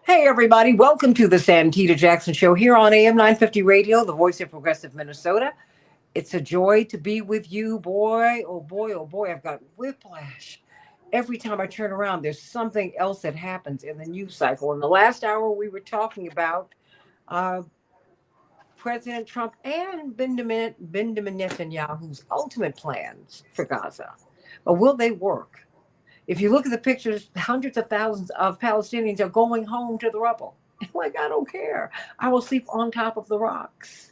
Hey, everybody. Welcome to the Santita Jackson Show here on AM 950 Radio, the voice of progressive Minnesota. It's a joy to be with you. Boy, oh boy, oh boy, I've got whiplash. Every time I turn around, there's something else that happens in the news cycle. In the last hour, we were talking about uh, President Trump and Benjamin Netanyahu's ultimate plans for Gaza. But will they work? If you look at the pictures, hundreds of thousands of Palestinians are going home to the rubble. Like, I don't care. I will sleep on top of the rocks.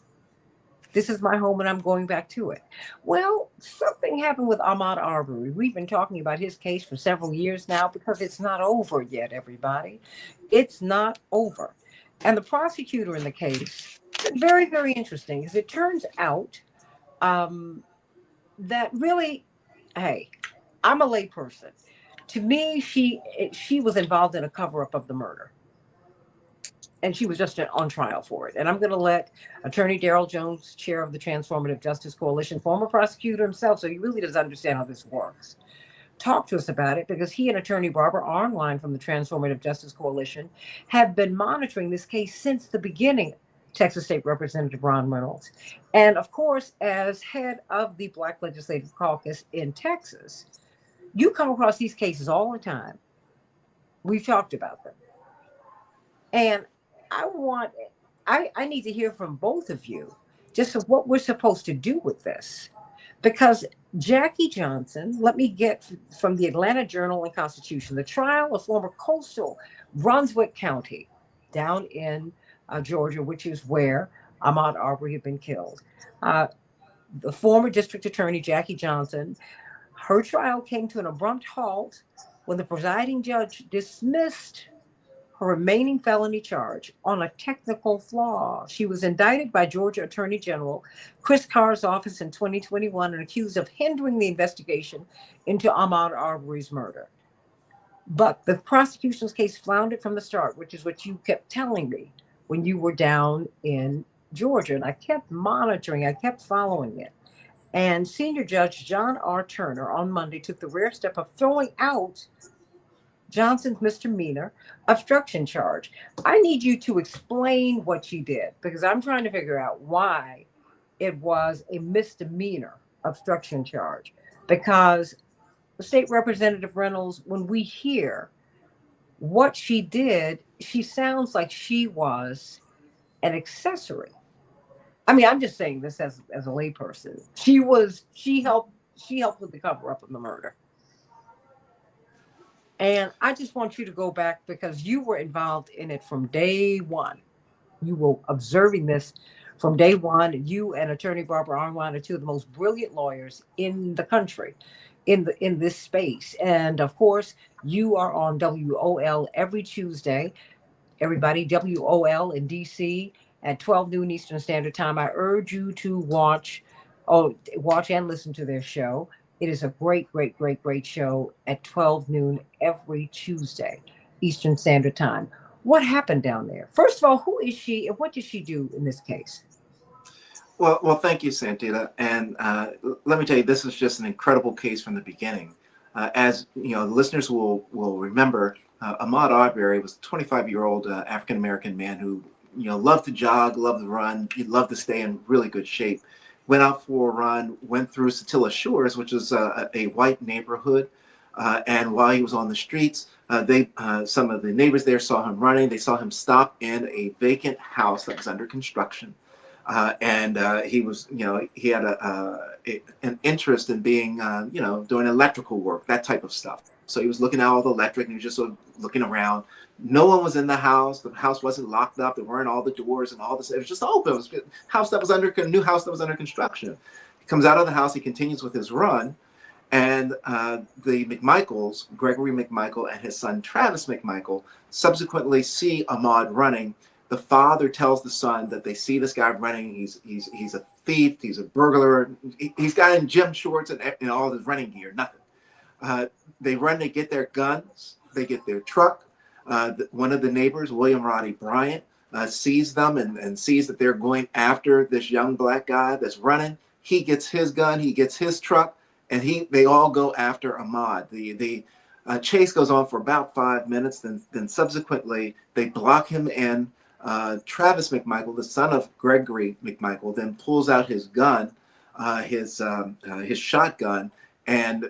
This is my home and I'm going back to it. Well, something happened with Ahmaud Arbery. We've been talking about his case for several years now because it's not over yet, everybody. It's not over. And the prosecutor in the case, very, very interesting, because it turns out that really, hey, I'm a layperson. To me, she was involved in a cover-up of the murder. And she was just on trial for it. And I'm going to let Attorney Darrell Jones, chair of the Transformative Justice Coalition, former prosecutor himself, so he really does understand how this works, talk to us about it, because he and Attorney Barbara Arnline from the Transformative Justice Coalition have been monitoring this case since the beginning. Texas State Representative Ron Reynolds. And of course, as head of the Black Legislative Caucus in Texas, you come across these cases all the time. We've talked about them. And I need to hear from both of you just of what we're supposed to do with this. Because Jackie Johnson, let me get from the Atlanta Journal and Constitution, the trial of former coastal Brunswick County down in Georgia, which is where Ahmaud Arbery had been killed. The former district attorney, Jackie Johnson, her trial came to an abrupt halt when the presiding judge dismissed her remaining felony charge on a technical flaw. She was indicted by Georgia Attorney General Chris Carr's office in 2021 and accused of hindering the investigation into Ahmaud Arbery's murder. But the prosecution's case floundered from the start, which is what you kept telling me when you were down in Georgia. And I kept monitoring, I kept following it. And Senior Judge John R. Turner on Monday took the rare step of throwing out Johnson's misdemeanor obstruction charge. I need you to explain what you did, because I'm trying to figure out why it was a misdemeanor obstruction charge. Because State Representative Reynolds, when we hear what she did, she sounds like she was an accessory. I mean, I'm just saying this as a layperson. She helped with the cover up of the murder. And I just want you to go back, because you were involved in it from day one. You were observing this from day one. You and Attorney Barbara Arnline are two of the most brilliant lawyers in the country in this space. And of course, you are on WOL every Tuesday. Everybody, WOL in DC at 12 noon Eastern Standard Time. I urge you to watch and listen to their show. It is a great, great, great, great show at 12 noon every Tuesday, Eastern Standard Time. What happened down there? First of all, who is she and what did she do in this case? Well, thank you, Santita. And let me tell you, this is just an incredible case from the beginning. As you know, the listeners will remember, Ahmaud Arbery was a 25-year-old African-American man who, loved to jog, loved to run. He loved to stay in really good shape. Went out for a run, went through Satilla Shores, which is a white neighborhood. And while he was on the streets, some of the neighbors there saw him running. They saw him stop in a vacant house that was under construction. And he was, he had an interest in being, doing electrical work, that type of stuff. So he was looking at all the electric and he was just sort of looking around. No one was in the house. The house wasn't locked up. There weren't all the doors and all this. It was just open. It was a new house that was under construction. He comes out of the house. He continues with his run. And the McMichaels, Gregory McMichael and his son Travis McMichael, subsequently see Ahmaud running. The father tells the son that they see this guy running. He's a thief. He's a burglar. He's got in gym shorts and all his running gear. Nothing. They run. They get their guns. They get their truck. One of the neighbors, William Roddy Bryant, sees them and sees that they're going after this young black guy that's running. He gets his gun. He gets his truck. and they all go after Ahmad. The chase goes on for about 5 minutes. Then subsequently they block him in. Travis McMichael, the son of Gregory McMichael, then pulls out his gun, his shotgun, and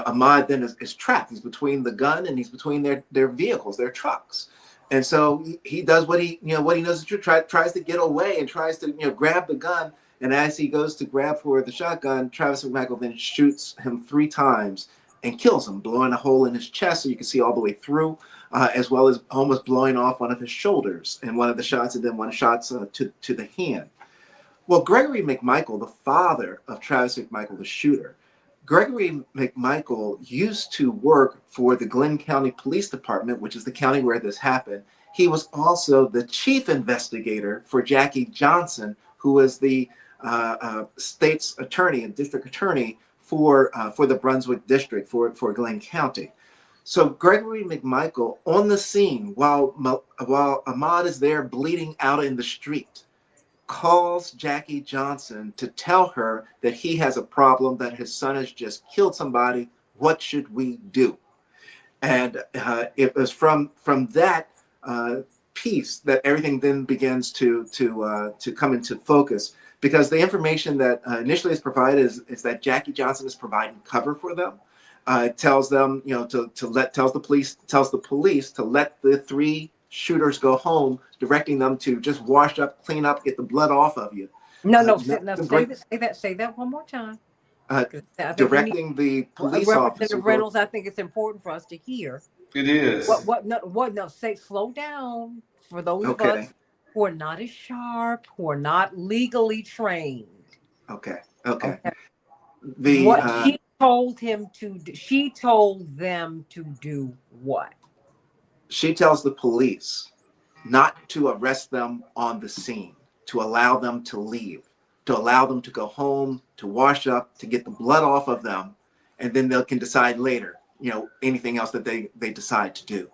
Ahmad then is trapped. He's between the gun and he's between their vehicles, their trucks. And so he does what he knows to do, tries to get away and tries to grab the gun. And as he goes to grab for the shotgun, Travis McMichael then shoots him 3 times and kills him, blowing a hole in his chest so you can see all the way through, as well as almost blowing off one of his shoulders in one of the shots, and then one shot to the hand. Well, Gregory McMichael, the father of Travis McMichael, the shooter, Gregory McMichael used to work for the Glenn County Police Department, which is the county where this happened. He was also the chief investigator for Jackie Johnson, who was the state's attorney and district attorney for the Brunswick district for Glenn County. So Gregory McMichael on the scene while Ahmad is there bleeding out in the street, calls Jackie Johnson to tell her that he has a problem, that his son has just killed somebody. What should we do? And it was from that piece that everything then begins to come into focus, because the information that initially is provided is that Jackie Johnson is providing cover for them. Tells them, tells the police to let the 3 shooters go home, directing them to just wash up, clean up, get the blood off of you. Say that one more time. Directing the police officer. Reynolds, I think it's important for us to hear. It is. Slow down for those of us who are not as sharp, who are not legally trained. Okay. She told them to do what? She tells the police not to arrest them on the scene, to allow them to leave, to allow them to go home, to wash up, to get the blood off of them, and then they can decide later, anything else that they decide to do.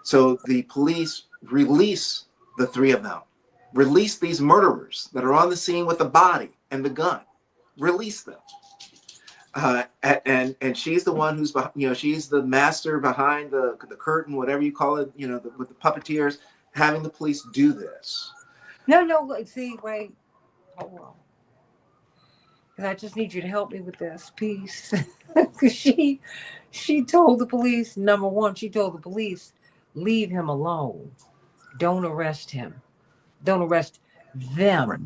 So the police release the 3 of them, release these murderers that are on the scene with the body and the gun, release them. And she's the one who's, she's the master behind the curtain, whatever you call it, with the puppeteers, having the police do this. No, see, wait, hold on. Because I just need you to help me with this piece. Because she told the police, number one, she told the police, leave him alone. Don't arrest him. Don't arrest them. Right.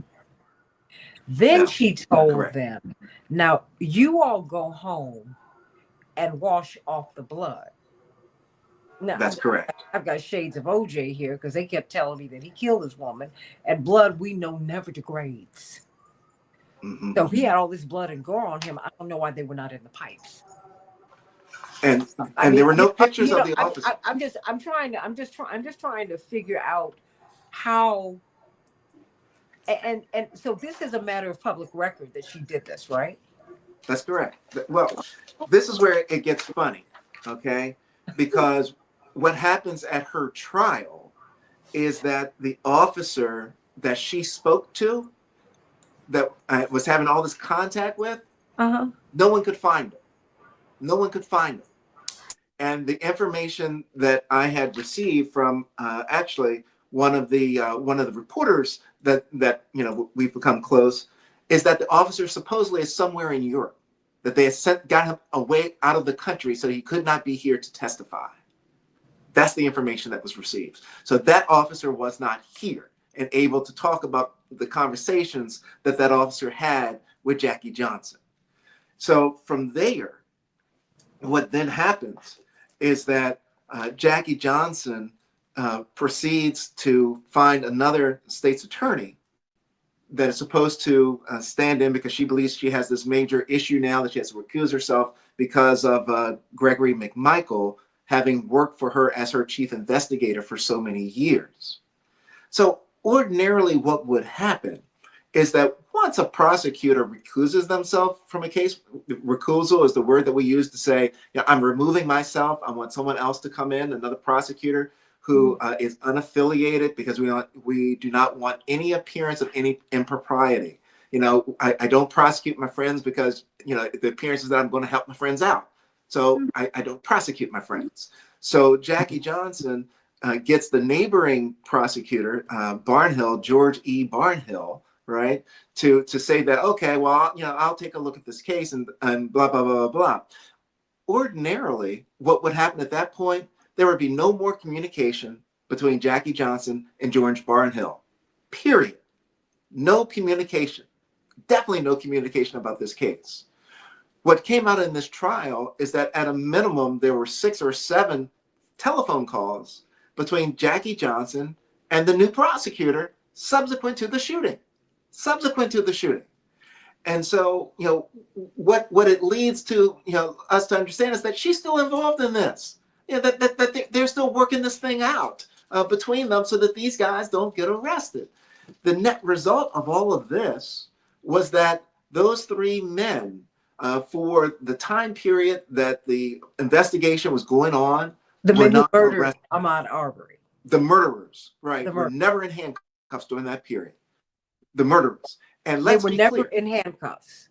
Then she told them, now you all go home and wash off the blood. Now, that's correct. I've got shades of OJ here because they kept telling me that he killed this woman, and blood we know never degrades. Mm-hmm. So if he had all this blood and gore on him, I don't know why they were not in the pipes. And there were no pictures of the officer. I'm just trying to figure out how. And so this is a matter of public record that she did this, right? That's correct. Well, this is where it gets funny, okay? Because what happens at her trial is that the officer that she spoke to, that was having all this contact with, no one could find him. No one could find him. And the information that I had received from actually one of the reporters that we've become close, is that the officer supposedly is somewhere in Europe, that they had got him away out of the country so he could not be here to testify. That's the information that was received. So that officer was not here and able to talk about the conversations that officer had with Jackie Johnson. So from there, what then happens is that Jackie Johnson proceeds to find another state's attorney that is supposed to stand in, because she believes she has this major issue now that she has to recuse herself because of Gregory McMichael having worked for her as her chief investigator for so many years. So ordinarily what would happen is that once a prosecutor recuses themselves from a case, recusal is the word that we use to say, I'm removing myself, I want someone else to come in, another prosecutor who is unaffiliated, because we do not want any appearance of any impropriety. I don't prosecute my friends because, the appearance is that I'm going to help my friends out. So I don't prosecute my friends. So Jackie Johnson gets the neighboring prosecutor, Barnhill, George E. Barnhill, right, to say that, okay, well, I'll take a look at this case and blah, blah, blah, blah, blah. Ordinarily, what would happen at that point, there would be no more communication between Jackie Johnson and George Barnhill. Period. No communication. Definitely no communication about this case. What came out in this trial is that at a minimum, there were 6 or 7 telephone calls between Jackie Johnson and the new prosecutor subsequent to the shooting. Subsequent to the shooting. And so, what it leads to, us to understand is that she's still involved in this. That they're still working this thing out between them so that these guys don't get arrested. The net result of all of this was that those 3 men, for the time period that the investigation was going on, The were men who not murdered arrested. Ahmaud Arbery. The murderers, right, The were murderers. never in handcuffs during that period. The murderers. And They let's were be never clear. in handcuffs.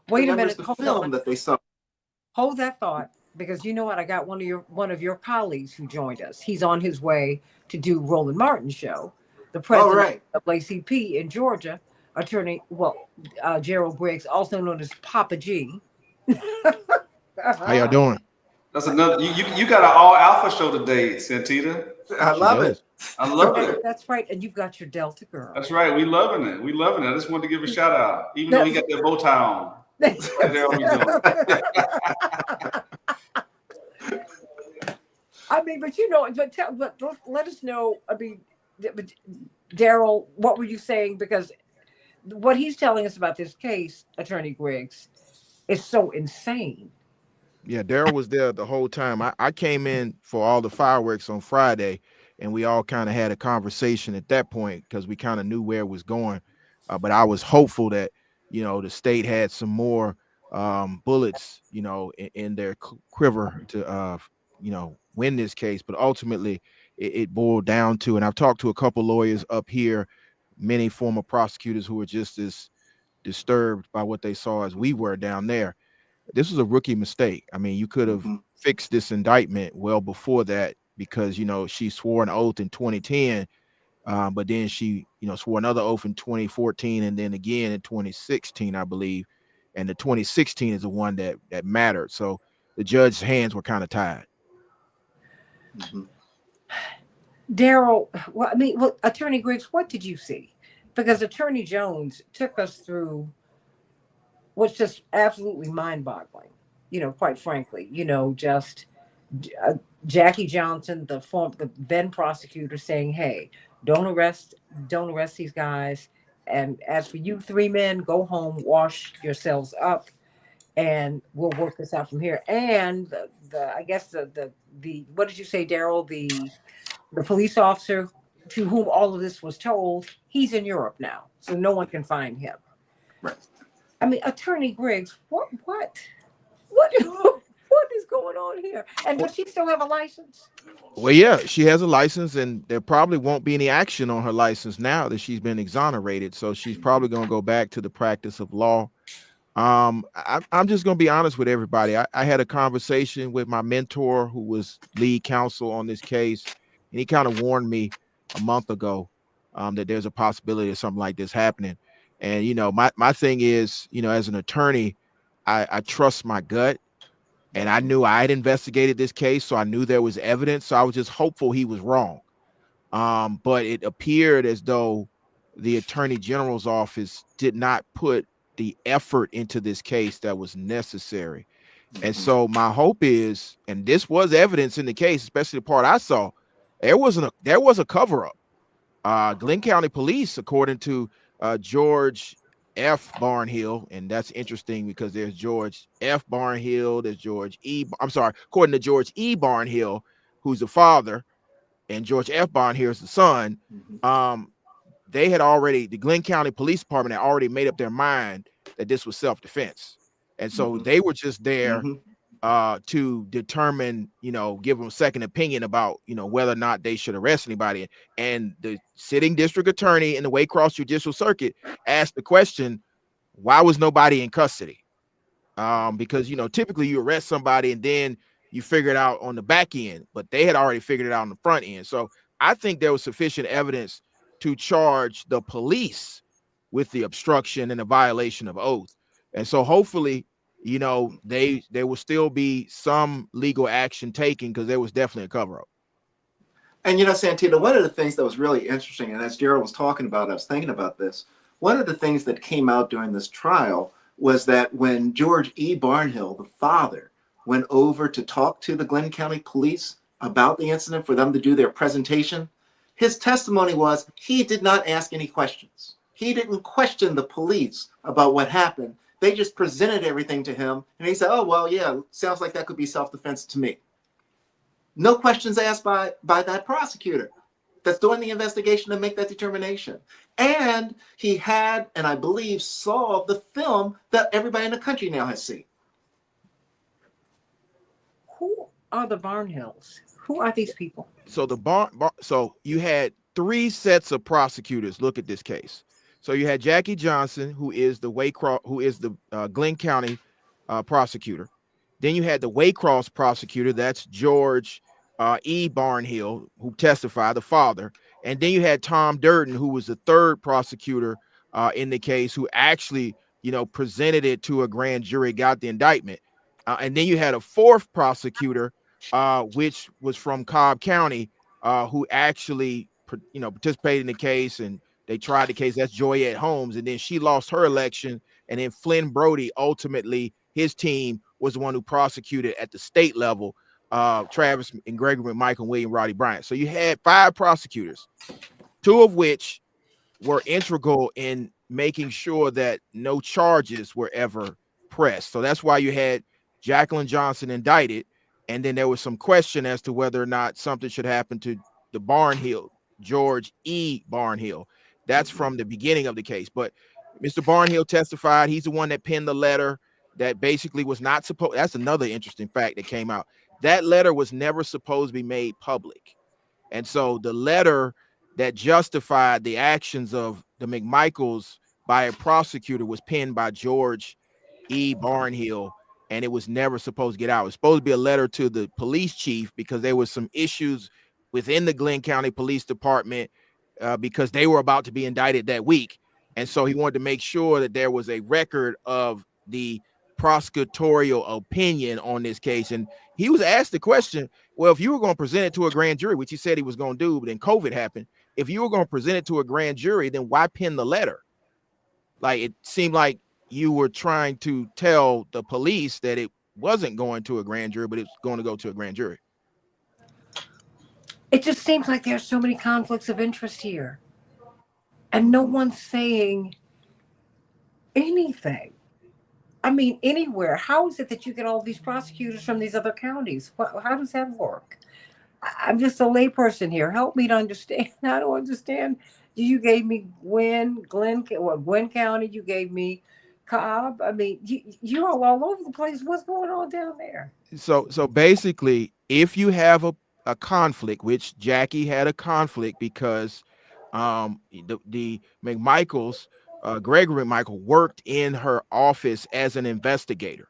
Wait a minute. The Hold film on. that they saw. Hold that thought, because you know what? I got one of your colleagues who joined us. He's on his way to do Roland Martin's show. The All president right. of ACP in Georgia, Gerald Briggs, also known as Papa G. How y'all doing? That's another. You got an all alpha show today, Santita. I She love does. it. I love it. That's right. And you've got your Delta girl. That's right. We loving it. We loving it. I just wanted to give a shout out, even though he got that bow tie on. Right there, what we doing. I mean, but let us know. I mean, Daryl, what were you saying? Because what he's telling us about this case, Attorney Griggs, is so insane. Yeah, Daryl was there the whole time. I came in for all the fireworks on Friday, and we all kind of had a conversation at that point because we kind of knew where it was going. But I was hopeful that, the state had some more bullets, in their quiver to, win this case. But ultimately, it boiled down to, and I've talked to a couple lawyers up here, many former prosecutors who were just as disturbed by what they saw as we were down there. This was a rookie mistake. I mean, you could have fixed this indictment well before that because, she swore an oath in 2010, but then she, swore another oath in 2014 and then again in 2016, I believe. And the 2016 is the one that mattered. So the judge's hands were kind of tied. Mm-hmm. Daryl, Attorney Griggs, what did you see? Because Attorney Jones took us through what's just absolutely mind-boggling, quite frankly, just Jackie Johnson, the then prosecutor, saying, hey, don't arrest these guys. And as for you 3 men, go home, wash yourselves up, and we'll work this out from here. And I guess the what did you say, Daryl? The police officer to whom all of this was told, he's in Europe now, so no one can find him. Right. I mean, Attorney Griggs, what what is going on here? And does she still have a license? Well, yeah, she has a license, and there probably won't be any action on her license now that she's been exonerated. So she's probably going to go back to the practice of law. I'm just going to be honest with everybody. I had a conversation with my mentor who was lead counsel on this case, and he kind of warned me a month ago that there's a possibility of something like this happening. And, my thing is, as an attorney, I trust my gut. And I knew I had investigated this case, so I knew there was evidence. So I was just hopeful he was wrong. But it appeared as though the Attorney General's office did not put the effort into this case that was necessary. And so my hope is, and this was evidence in the case, especially the part I saw, there was a cover-up. Glenn County Police, according to George F. Barnhill, and that's interesting because there's George F. Barnhill, there's according to George E. Barnhill, who's the father, and George F. Barnhill is the son. The Glenn County Police Department had already made up their mind that this was self-defense. And so they were just there to determine, give them a second opinion about, whether or not they should arrest anybody. And the sitting district attorney in the Waycross Judicial Circuit asked the question, why was nobody in custody? Because typically you arrest somebody and then you figure it out on the back end, but they had already figured it out on the front end. So I think there was sufficient evidence to charge the police with the obstruction and the violation of oath. And so hopefully, there will still be some legal action taken, because there was definitely a cover up. And Santita, one of the things that was really interesting, and as Gerald was talking about, I was thinking about this. One of the things that came out during this trial was that when George E. Barnhill, the father, went over to talk to the Glenn County Police about the incident for them to do their presentation, his testimony was he did not ask any questions. He didn't question the police about what happened. They just presented everything to him, and he said, "Oh, well, yeah, sounds like that could be self-defense to me." No questions asked by that prosecutor that's doing the investigation to make that determination. And he had, and I believe, saw the film that everybody in the country now has seen. Who are the Barnhills? Who are these people? So so you had 3 sets of prosecutors look at this case. So you had Jackie Johnson, who is the Glenn County prosecutor. Then you had the Waycross prosecutor, that's George E. Barnhill, who testified, the father. And then you had Tom Durden, who was the 3rd prosecutor in the case, who actually, presented it to a grand jury, got the indictment. And then you had a 4th prosecutor, which was from Cobb County, who actually, participated in the case, and they tried the case. That's Joyette Holmes. And then she lost her election. And then Flynn Brody, ultimately, his team was the one who prosecuted at the state level, Travis and Gregory McMichael and William Roddy Bryant. So you had 5 prosecutors, 2 of which were integral in making sure that no charges were ever pressed. So that's why you had Jacqueline Johnson indicted. And then there was some question as to whether or not something should happen to the Barnhill, George E. Barnhill. That's from the beginning of the case. But Mr. Barnhill testified. He's the one that penned the letter that basically was not supposed. That's another interesting fact that came out. That letter was never supposed to be made public. And so the letter that justified the actions of the McMichaels by a prosecutor was penned by George E. Barnhill, and it was never supposed to get out. It was supposed to be a letter to the police chief, because there was some issues within the Glenn County Police Department because they were about to be indicted that week. And so he wanted to make sure that there was a record of the prosecutorial opinion on this case. And he was asked the question, well, if you were going to present it to a grand jury, which he said he was going to do, but then COVID happened, if you were going to present it to a grand jury, then why pen the letter? Like, it seemed like you were trying to tell the police that it wasn't going to a grand jury, but it's going to go to a grand jury. It just seems like there's so many conflicts of interest here, and no one's saying anything. I mean, anywhere. How is it that you get all these prosecutors from these other counties? How does that work? I'm just a layperson here. Help me to understand. I don't understand. You gave me Gwen County. You gave me Cobb. I mean, you're all over the place. What's going on down there? So basically, if you have a conflict, which Jackie had a conflict because the McMichaels, Gregory McMichael, worked in her office as an investigator.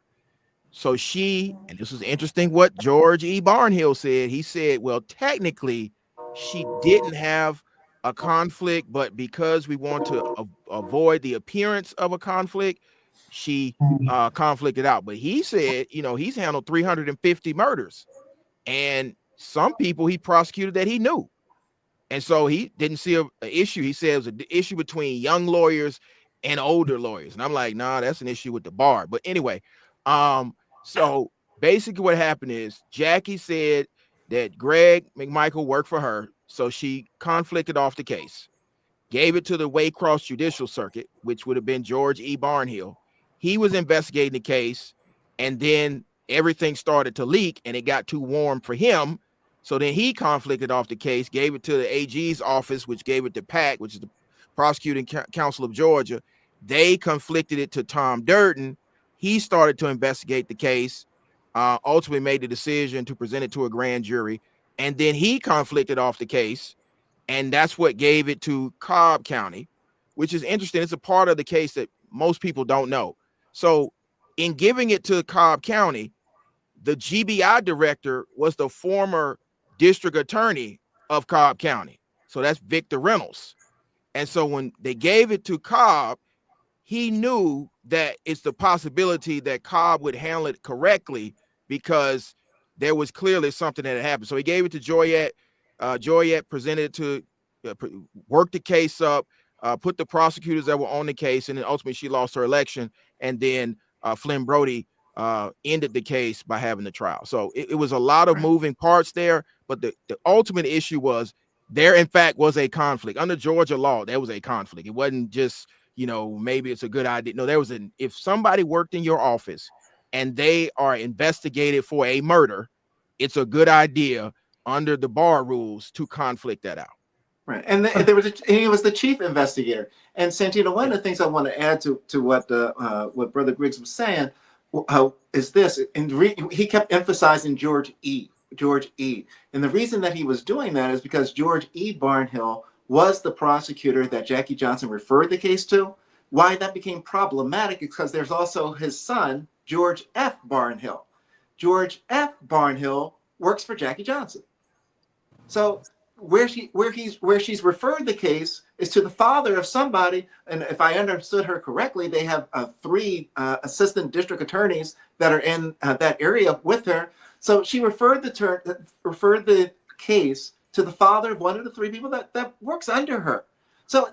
So and this was interesting what George E. Barnhill said. He said, well, technically, she didn't have a conflict, but because we want to avoid the appearance of a conflict, she conflicted out. But he said, he's handled 350 murders, and some people he prosecuted that he knew. And so he didn't see an issue. He said it was an issue between young lawyers and older lawyers. And I'm like, nah, that's an issue with the bar. But anyway, so basically what happened is Jackie said that Greg McMichael worked for her. So she conflicted off the case, gave it to the Waycross Judicial Circuit, which would have been George E. Barnhill. He was investigating the case, and then everything started to leak and it got too warm for him. So then he conflicted off the case, gave it to the AG's office, which gave it to PAC, which is the Prosecuting Council of Georgia. They conflicted it to Tom Durden. He started to investigate the case, ultimately made the decision to present it to a grand jury. And then he conflicted off the case. And that's what gave it to Cobb County, which is interesting. It's a part of the case that most people don't know. So in giving it to Cobb County, the GBI director was the former district attorney of Cobb County. So that's Victor Reynolds. And so when they gave it to Cobb, he knew that it's the possibility that Cobb would handle it correctly because there was clearly something that had happened. So he gave it to Joyette. Joyette presented it to work the case up, put the prosecutors that were on the case, and then ultimately she lost her election. And then Flynn Brody ended the case by having the trial. So it was a lot of moving parts there, but the ultimate issue was there, in fact, was a conflict. Under Georgia law, there was a conflict. It wasn't just, maybe it's a good idea. No, there was if somebody worked in your office and they are investigated for a murder, it's a good idea under the bar rules to conflict that out. Right, and there was he was the chief investigator. And Santita, one of the things I want to add to what Brother Griggs was saying is this, and he kept emphasizing George E. And the reason that he was doing that is because George E. Barnhill was the prosecutor that Jackie Johnson referred the case to. Why that became problematic is because there's also his son, George F. Barnhill. George F. Barnhill works for Jackie Johnson. So where she's referred the case is to the father of somebody, and if I understood her correctly, they have 3 assistant district attorneys that are in that area with her. So she referred the case to the father of one of the 3 people that works under her. So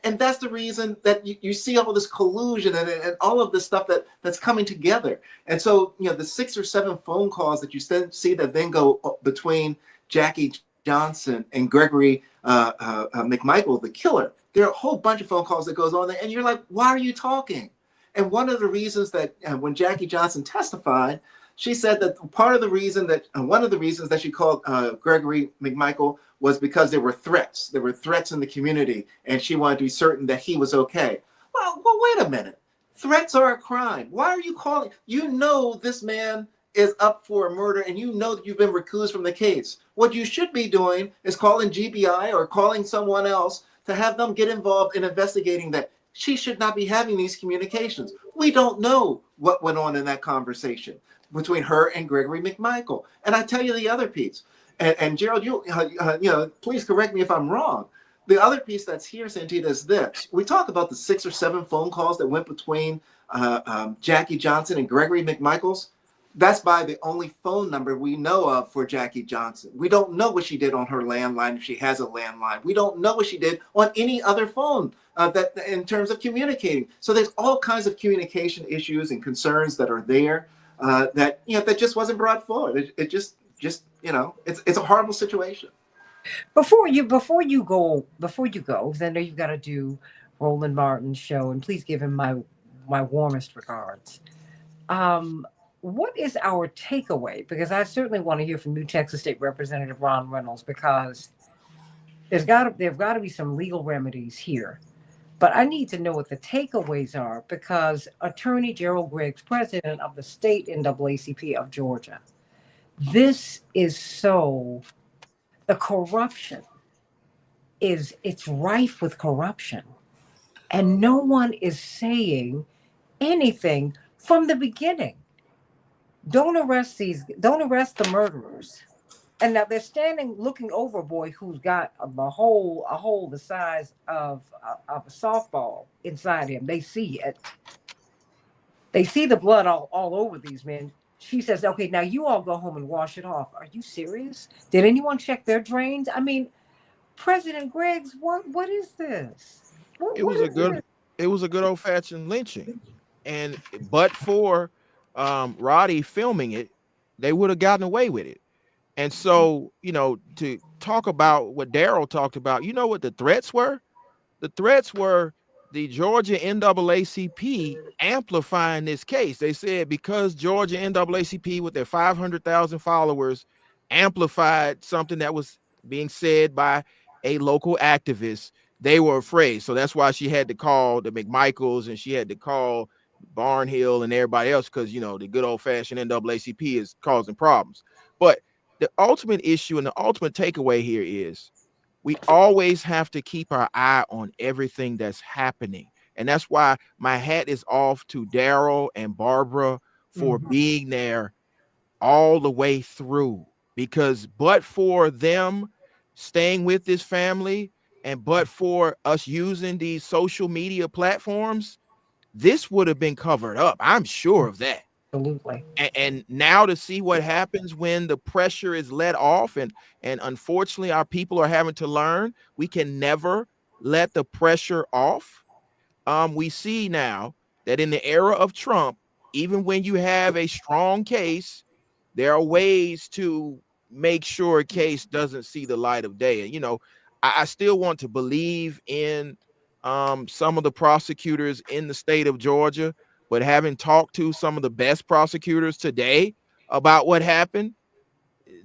and that's the reason that you see all this collusion and all of this stuff that's coming together. And so the 6 or 7 phone calls that you see that then go between Jackie Johnson and Gregory McMichael, the killer. There are a whole bunch of phone calls that goes on there, and you're like, why are you talking? And one of the reasons that when Jackie Johnson testified, she said that one of the reasons that she called Gregory McMichael was because there were threats. There were threats in the community, and she wanted to be certain that he was okay. Well, wait a minute. Threats are a crime. Why are you calling? You know this man is up for a murder, and you know that you've been recused from the case. What you should be doing is calling GBI or calling someone else to have them get involved in investigating that. She should not be having these communications. We don't know what went on in that conversation between her and Gregory McMichael. And I tell you the other piece, and Gerald, you please correct me if I'm wrong. The other piece that's here, Santita, is this. We talk about the 6 or 7 phone calls that went between Jackie Johnson and Gregory McMichaels. That's by the only phone number we know of for Jackie Johnson. We don't know what she did on her landline, if she has a landline. We don't know what she did on any other phone that in terms of communicating. So there's all kinds of communication issues and concerns that are there that just wasn't brought forward. It just it's a horrible situation. Before you go, because I know you've got to do Roland Martin's show, and please give him my warmest regards. What is our takeaway? Because I certainly want to hear from New Texas State Representative Ron Reynolds, because there's got to be some legal remedies here. But I need to know what the takeaways are, because Attorney Gerald Griggs, president of the state NAACP of Georgia, this is the corruption it's rife with corruption, and no one is saying anything from the beginning. Don't arrest the murderers. And now they're standing looking over a boy who's got a hole the size of a softball inside him. They see it. They see the blood all over these men. She says, okay, now you all go home and wash it off. Are you serious? Did anyone check their drains? I mean, President Griggs, what is this? It was a good old fashioned lynching. And but for Roddy filming it, they would have gotten away with it. And so, to talk about what Daryl talked about, what the threats were? The threats were the Georgia NAACP amplifying this case. They said because Georgia NAACP with their 500,000 followers amplified something that was being said by a local activist, they were afraid. So that's why she had to call the McMichaels and she had to call Barnhill and everybody else, because, the good old fashioned NAACP is causing problems. But the ultimate issue and the ultimate takeaway here is we always have to keep our eye on everything that's happening. And that's why my hat is off to Daryl and Barbara for being there all the way through, because but for them staying with this family and but for us using these social media platforms, this would have been covered up. I'm sure of that. Absolutely. And now to see what happens when the pressure is let off, and unfortunately our people are having to learn we can never let the pressure off. We see now that in the era of Trump, even when you have a strong case, there are ways to make sure a case doesn't see the light of day. And I still want to believe in some of the prosecutors in the state of Georgia, but having talked to some of the best prosecutors today about what happened,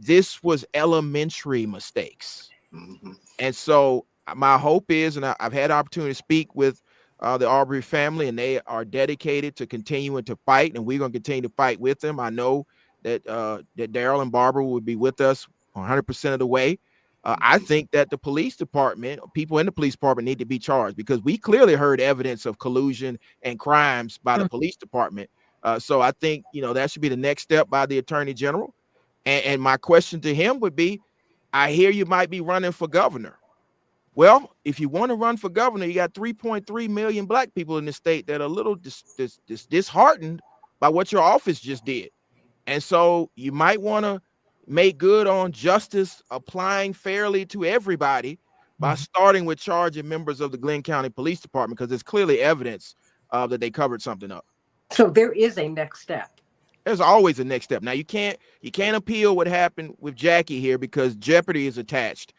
this was elementary mistakes. Mm-hmm. And so my hope is, and I've had opportunity to speak with the Arbery family, and they are dedicated to continuing to fight, and we're going to continue to fight with them. I know that that Daryl and Barbara will be with us 100% of the way. I think that the police department, people in the police department, need to be charged, because we clearly heard evidence of collusion and crimes by the police department. So I think that should be the next step by the attorney general. And my question to him would be, I hear you might be running for governor. Well, if you want to run for governor, you got 3.3 million black people in the state that are a little disheartened by what your office just did. And so you might want to make good on justice applying fairly to everybody by starting with charging members of the Glenn County Police Department, because there's clearly evidence that they covered something up. So there is a next step. There's always a next step. Now you can't appeal what happened with Jackie here because jeopardy is attached.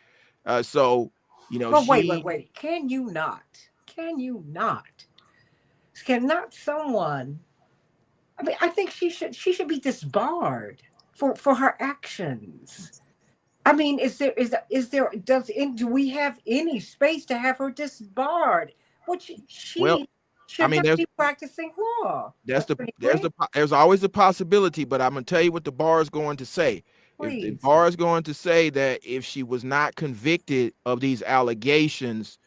So Well, wait. Can you not? Cannot someone? I mean, I think she should be disbarred for her actions. I mean, do we have any space to have her disbarred? Well, She I should mean, not be practicing law. there's always a possibility, but I'm gonna tell you what the bar is going to say. If the Please. bar is going to say that if she was not convicted of these allegations,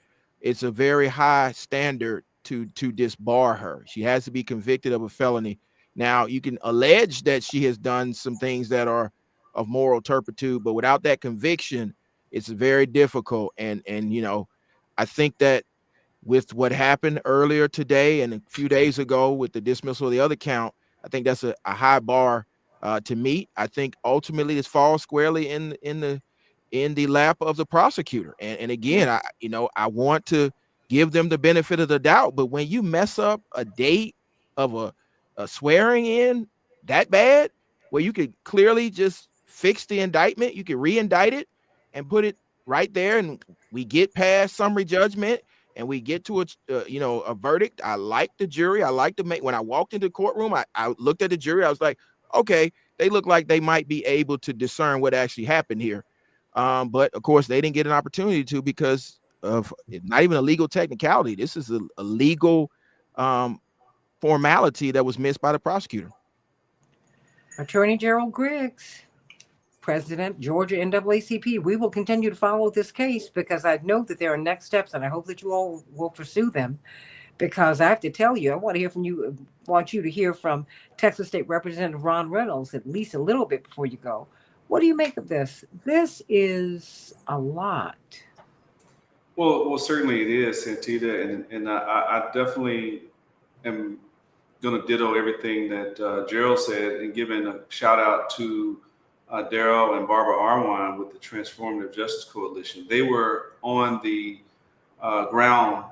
it's a very high standard to disbar her. She has to be convicted of a felony. Now, you can allege that she has done some things that are of moral turpitude, but without that conviction, it's very difficult. And I think that with what happened earlier today and a few days ago with the dismissal of the other count, I think that's a high bar to meet. I think ultimately this falls squarely in the lap of the prosecutor. And again, I want to give them the benefit of the doubt, but when you mess up a date of a swearing in that bad, where you could clearly just fix the indictment, you could re-indict it and put it right there, and we get past summary judgment and we get to a verdict. I like the jury. I like to make, when I walked into the courtroom, I looked at the jury. I was like, okay, they look like they might be able to discern what actually happened here. But of course they didn't get an opportunity to, because of not even a legal technicality. This is a legal formality that was missed by the prosecutor. Attorney Gerald Griggs, President, Georgia NAACP. We will continue to follow this case because I know that there are next steps, and I hope that you all will pursue them. Because I have to tell you, I want to hear from you. Want you to hear from Texas State Representative Ron Reynolds at least a little bit before you go. What do you make of this? This is a lot. Well, certainly it is, Santita, and I definitely am going to ditto everything that Gerald said, and giving a shout out to Daryl and Barbara Arwine with the Transformative Justice Coalition. They were on the ground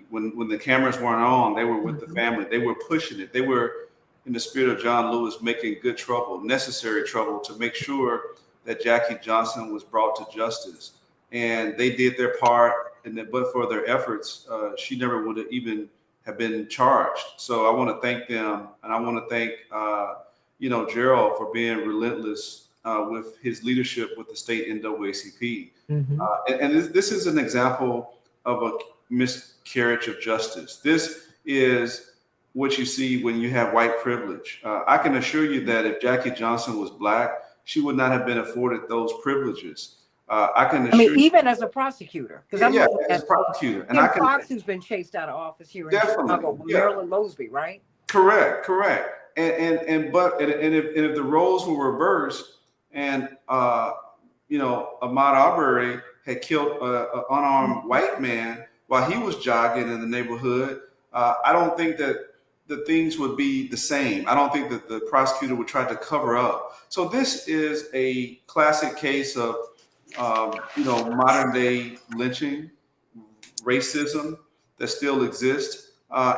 when the cameras weren't on. They were with the family. They were pushing it. They were, in the spirit of John Lewis, making good trouble, necessary trouble, to make sure that Jackie Johnson was brought to justice. And they did their part, but for their efforts, she never would have even have been charged. So I want to thank them, and I want to thank Gerald for being relentless with his leadership with the state NAACP. And this is an example of a miscarriage of justice. This is what you see when you have white privilege. I can assure you that if Jackie Johnson was black, she would not have been afforded those privileges. I can I mean, assure you, even as a prosecutor, because I'm yeah, looking as at a prosecutor, and Kim I can Fox, who's been chased out of office here in Chicago, definitely, with yeah, Marilyn Mosby, right? correct. And if the roles were reversed, and Ahmaud Arbery had killed an unarmed white man while he was jogging in the neighborhood, I don't think that the things would be the same. I don't think that the prosecutor would try to cover up. So this is a classic case of modern day lynching, racism that still exists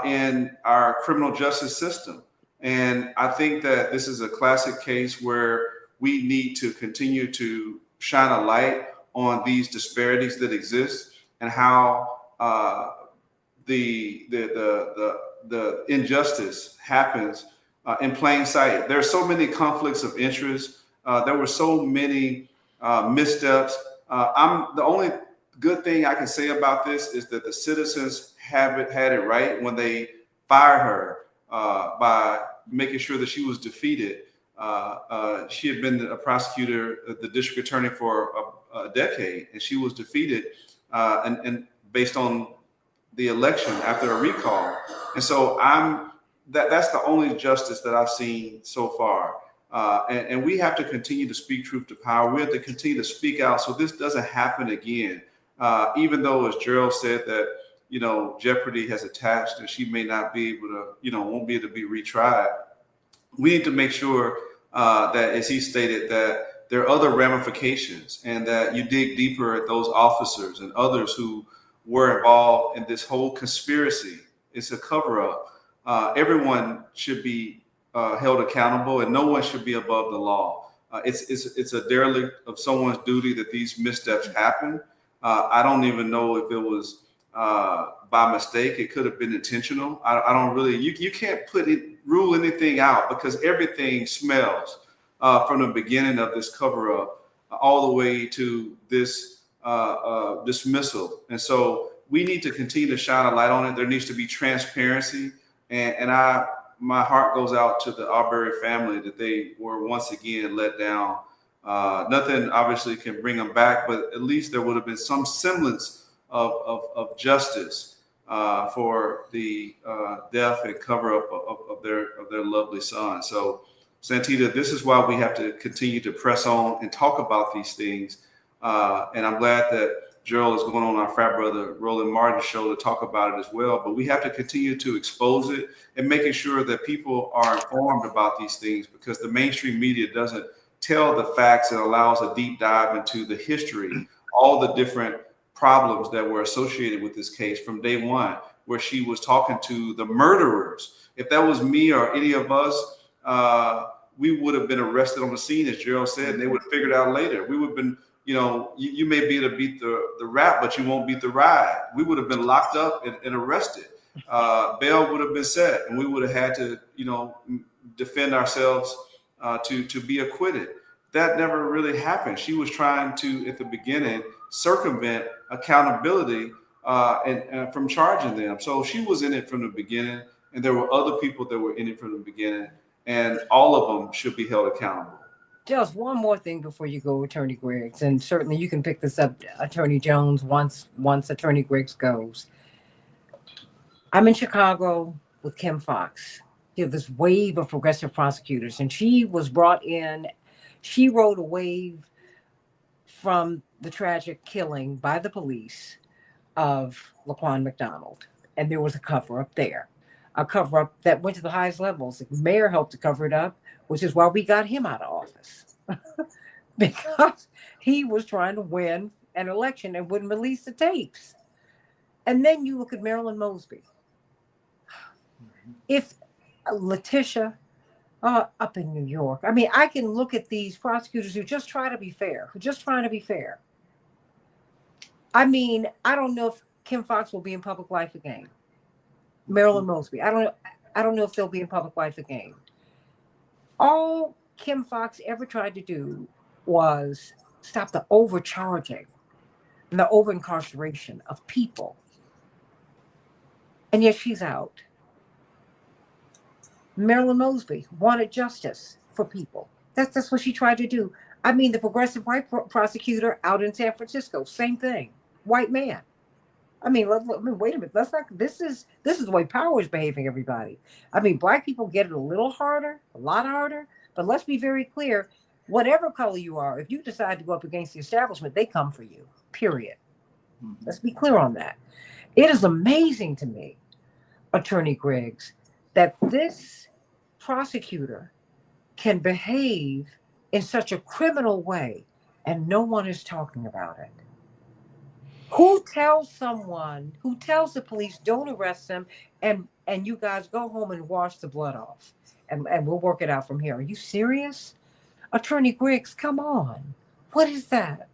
in our criminal justice system. And I think that this is a classic case where we need to continue to shine a light on these disparities that exist and how the injustice happens in plain sight. There are so many conflicts of interest. There were so many missteps. I'm the only good thing I can say about this is that the citizens had it right when they fired her by making sure that she was defeated. She had been a prosecutor, the district attorney for a decade, and she was defeated, and based on the election after a recall. And so that's the only justice that I've seen so far. And we have to continue to speak truth to power. We have to continue to speak out so this doesn't happen again. Even though, as Gerald said, that jeopardy has attached and she may not be able to, won't be able to be retried. We need to make sure that, as he stated, that there are other ramifications and that you dig deeper at those officers and others who were involved in this whole conspiracy. It's a cover up. Everyone should be held accountable, and no one should be above the law. It's a derelict of someone's duty that these missteps happen. I don't even know if it was by mistake. It could have been intentional. I don't really. You can't rule anything out because everything smells from the beginning of this cover up all the way to this dismissal. And so we need to continue to shine a light on it. There needs to be transparency. And my heart goes out to the Arbery family that they were once again let down. Nothing obviously can bring them back, but at least there would have been some semblance of justice for the death and cover up of their lovely son. So, Santita, this is why we have to continue to press on and talk about these things. And I'm glad that Gerald is going on our frat brother Roland Martin show to talk about it as well. But we have to continue to expose it and making sure that people are informed about these things, because the mainstream media doesn't tell the facts and allows a deep dive into the history, all the different problems that were associated with this case from day one, where she was talking to the murderers. If that was me or any of us, we would have been arrested on the scene, as Gerald said, and they would have figured out later. We would have been, you may be able to beat the rap, but you won't beat the ride. We would have been locked up and arrested. Bail would have been set, and we would have had to, defend ourselves to be acquitted. That never really happened. She was trying to, at the beginning, circumvent accountability and from charging them. So she was in it from the beginning, and there were other people that were in it from the beginning, and all of them should be held accountable. Just one more thing before you go, Attorney Griggs, and certainly you can pick this up, Attorney Jones, once Attorney Griggs goes. I'm in Chicago with Kim Fox. You have this wave of progressive prosecutors, and she was brought in. She rode a wave from the tragic killing by the police of Laquan McDonald, and there was a cover-up there. A cover-up that went to the highest levels. The mayor helped to cover it up, which is why we got him out of office. Because he was trying to win an election and wouldn't release the tapes. And then you look at Marilyn Mosby. If Letitia up in New York, I mean, I can look at these prosecutors who just try to be fair, I mean, I don't know if Kim Fox will be in public life again. Marilyn Mosby, I don't know if they'll be in public life again. All Kim Fox ever tried to do was stop the overcharging and the over incarceration of people. And yet she's out. Marilyn Mosby wanted justice for people. That's what she tried to do. I mean, the progressive white prosecutor out in San Francisco, same thing, white man. I mean, wait a minute. Let's not. This is the way power is behaving. Everybody. I mean, black people get it a little harder, a lot harder. But let's be very clear. Whatever color you are, if you decide to go up against the establishment, they come for you. Period. Mhm. Let's be clear on that. It is amazing to me, Attorney Griggs, that this prosecutor can behave in such a criminal way, and no one is talking about it. Who tells the police don't arrest them, and you guys go home and wash the blood off, and we'll work it out from here? Are you serious? Attorney Griggs, come on. What is that?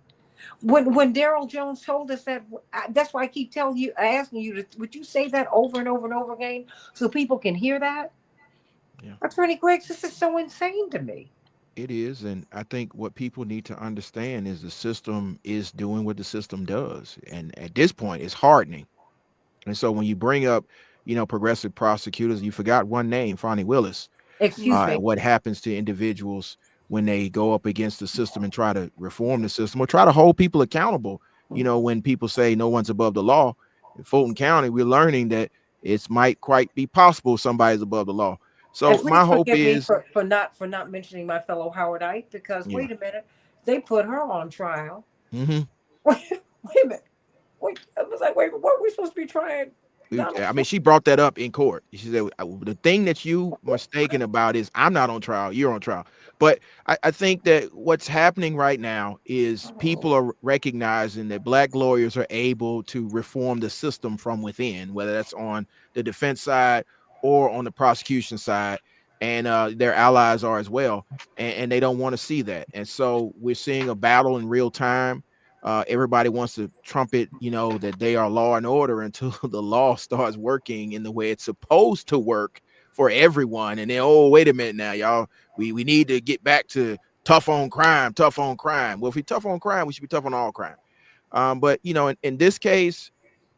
When Daryl Jones told us that, that's why I keep telling you, asking you to, would you say that over and over and over again so people can hear that? Yeah. Attorney Griggs, this is so insane to me. It is, and I think what people need to understand is the system is doing what the system does, and at this point, it's hardening. And so when you bring up, progressive prosecutors, you forgot one name, Fonnie Willis, Excuse me. and what happens to individuals when they go up against the system and try to reform the system or try to hold people accountable. When people say no one's above the law in Fulton County, we're learning that it's might quite be possible somebody's above the law. And So my please hope forgive me is, for not mentioning my fellow Howardite, because yeah. wait a minute, they put her on trial. hmm Wait a minute. Wait, I was like, wait, what are we supposed to be trying? Donald I mean, Trump? she brought that up in court. She said, the thing that you mistaken about is I'm not on trial, you're on trial. But I think that what's happening right now is Oh, people are recognizing that black lawyers are able to reform the system from within, whether that's on the defense side or on the prosecution side. And their allies are as well. And they don't want to see that. And so we're seeing a battle in real time. Everybody wants to trumpet, that they are law and order until the law starts working in the way it's supposed to work for everyone. And then, oh, wait a minute now, y'all, we need to get back to tough on crime, tough on crime. Well, if we're tough on crime, we should be tough on all crime. But in this case,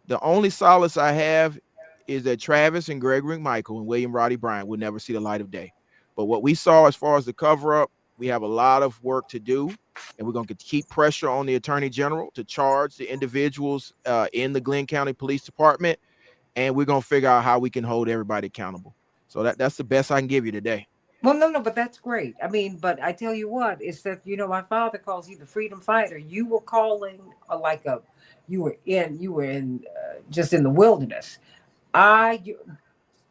the only solace I have is that Travis and Gregory Michael and William Roddy Bryant will never see the light of day. But what we saw as far as the cover up, we have a lot of work to do. And we're going to keep pressure on the attorney general to charge the individuals in the Glenn County Police Department. And we're going to figure out how we can hold everybody accountable. So that's the best I can give you today. well, no, but that's great. I mean, but I tell you what, is that my father calls you the freedom fighter. You were calling like you were in just in the wilderness. I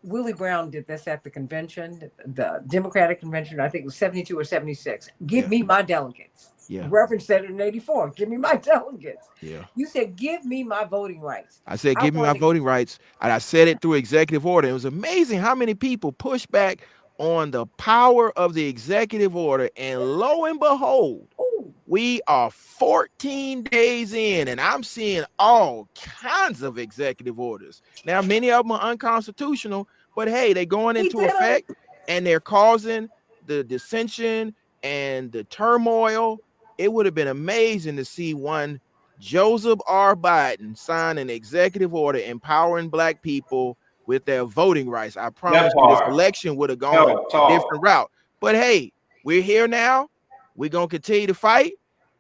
Willie Brown did this at the convention, the Democratic convention. I think it was 72 or 76. Give Yeah. me my delegates. Yeah. Reverend said it in 84. Give me my delegates. Yeah. You said, give me my voting rights. I said, I give me my want to, voting rights. And I said it through executive order. It was amazing how many people pushed back on the power of the executive order. And lo and behold, ooh, we are 14 days in, and I'm seeing all kinds of executive orders. Now, many of them are unconstitutional, but hey, they're going he into did it. effect and they're causing the dissension and the turmoil. It would have been amazing to see one Joseph R. Biden sign an executive order empowering black people with their voting rights. I That promise you, this part. election would have gone Help a talk. different route. But hey, we're here now. We're going to continue to fight,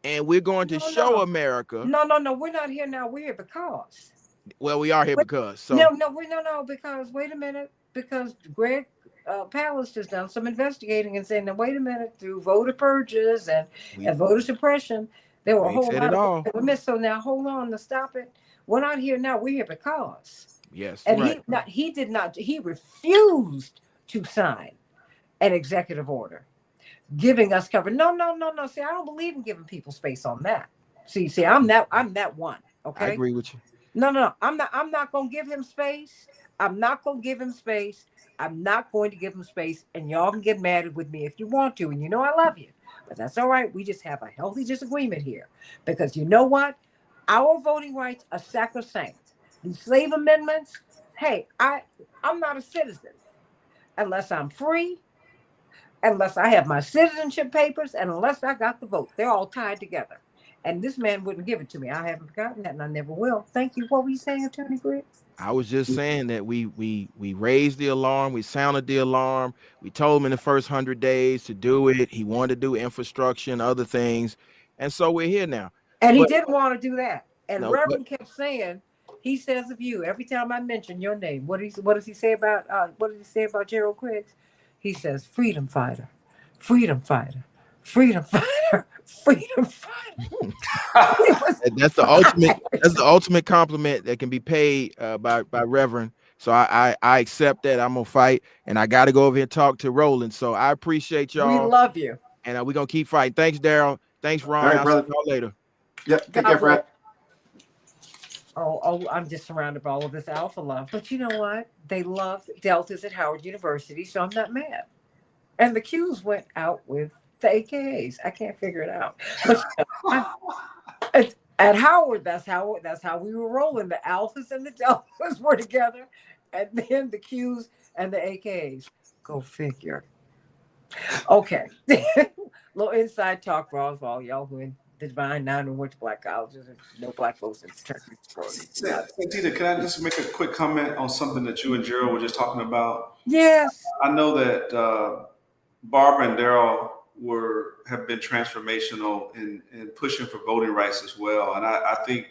and we're going to No, show no, America. no. We're not here now. We're here because. Well, we are here Wait, because. So, no, because wait a minute. Because Greg Palast has done some investigating and saying, now, wait a minute, through voter purges we and voter suppression, there were a Greg whole said lot it of votes all. that were missed. So now, hold on to stop it. We're not here now. We're here because. Yes, you're And right. he refused to sign an executive order giving us cover. No. See, I don't believe in giving people space on that. See, I'm that one. I Okay. agree with you. No. I'm not gonna give him space. I'm not gonna give him space. I'm not going to give him space. And y'all can get mad with me if you want to. And I love you. But that's all right. We just have a healthy disagreement here. Because you know what? Our voting rights are sacrosanct. These slave amendments, hey, I'm not a citizen unless I'm free, unless I have my citizenship papers, and unless I got the vote. They're all tied together. And this man wouldn't give it to me. I haven't forgotten that, and I never will. Thank you. What were you saying, Attorney Griggs? I was just saying that we raised the alarm, we sounded the alarm, we told him in the first 100 days to do it. He wanted to do infrastructure and other things, and so we're here now. And he But didn't want to do that. And no, but Reverend kept saying, he says of you every time I mention your name. What does he say about Gerald Griggs? He says, freedom fighter, freedom fighter, freedom fighter, freedom fighter. that's the ultimate compliment that can be paid by Reverend. So I accept that. I'm gonna fight, and I got to go over here and talk to Roland. So I appreciate We y'all, love you. and we're gonna keep fighting. Thanks, Daryl. Thanks, All Ron. right, I'll see brother. y'all later. Yep. Take God care, bless. Brad. Oh, I'm just surrounded by all of this alpha love. But you know what? They love Deltas at Howard University, so I'm not mad. And the Qs went out with the AKAs. I can't figure it out. But at Howard, that's how we were rolling. The alphas and the deltas were together, and then the Qs and the AKAs. Go figure. Okay. Little inside talk for all y'all who in the Divine Nine and went to black colleges and no black folks in fraternity sororities. Santita, can I just make a quick comment on something that you and Gerald were just talking about? Yes. I know that Barbara and Daryl have been transformational in pushing for voting rights as well. And I think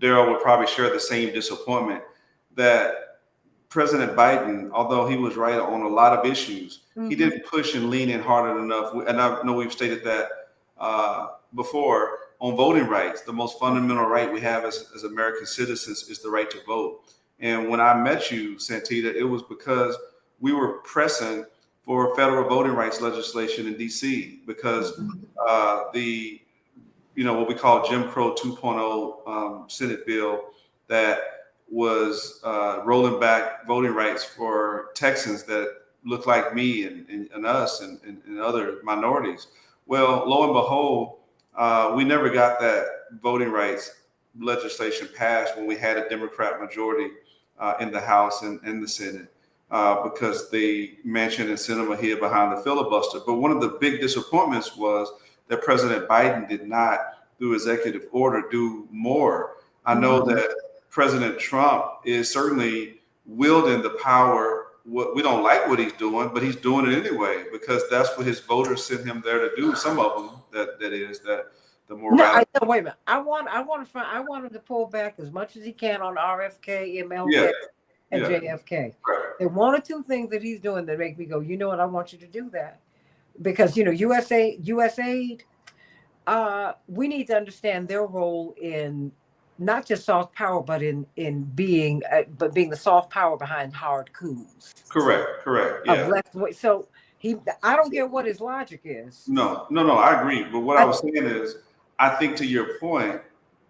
Daryl would probably share the same disappointment that President Biden, although he was right on a lot of issues, he didn't push and lean in hard enough. And I know we've stated that before on voting rights. The most fundamental right we have as American citizens is the right to vote. And when I met you, Santita, it was because we were pressing for federal voting rights legislation in DC because the what we call Jim Crow 2.0 Senate bill that was rolling back voting rights for Texans that look like me and us and other minorities. Well, lo and behold, we never got that voting rights legislation passed when we had a Democrat majority in the House and in the Senate. Because the Manchin and Sinema hid behind the filibuster. But one of the big disappointments was that President Biden did not, through executive order, do more. I know that President Trump is certainly wielding the power. We don't like what he's doing, but he's doing it anyway because that's what his voters sent him there to do. Some of them, that is the more. No, wait a minute. I want him to pull back as much as he can on RFK, MLK. And JFK. Right. There are one or two things that he's doing that make me go, you know what, I want you to do that. Because, USAID, we need to understand their role in not just soft power, but in being the soft power behind hard coups. Correct. Yeah. So I don't care what his logic is. No, I agree. But what I was saying is, I think to your point,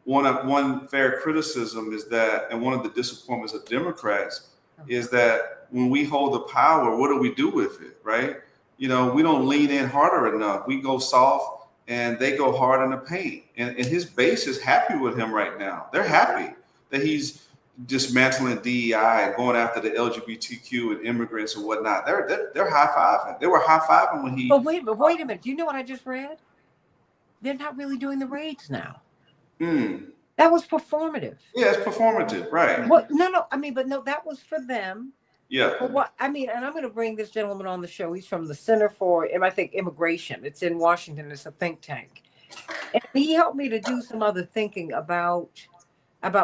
one fair criticism is that, and one of the disappointments of Democrats is that when we hold the power, what do we do with it, right? We don't lean in harder enough. We go soft and they go hard in the paint. And his base is happy with him right now. They're happy that he's dismantling DEI and going after the LGBTQ and immigrants and whatnot. They're high-fiving. They were high-fiving when he... But wait a minute. Do you know what I just read? They're not really doing the raids now. That was performative. Yeah, it's performative, right? Well, no. That was for them. Yeah. But and I'm going to bring this gentleman on the show. He's from the Center for, I think, Immigration. It's in Washington. It's a think tank, and he helped me to do some other thinking about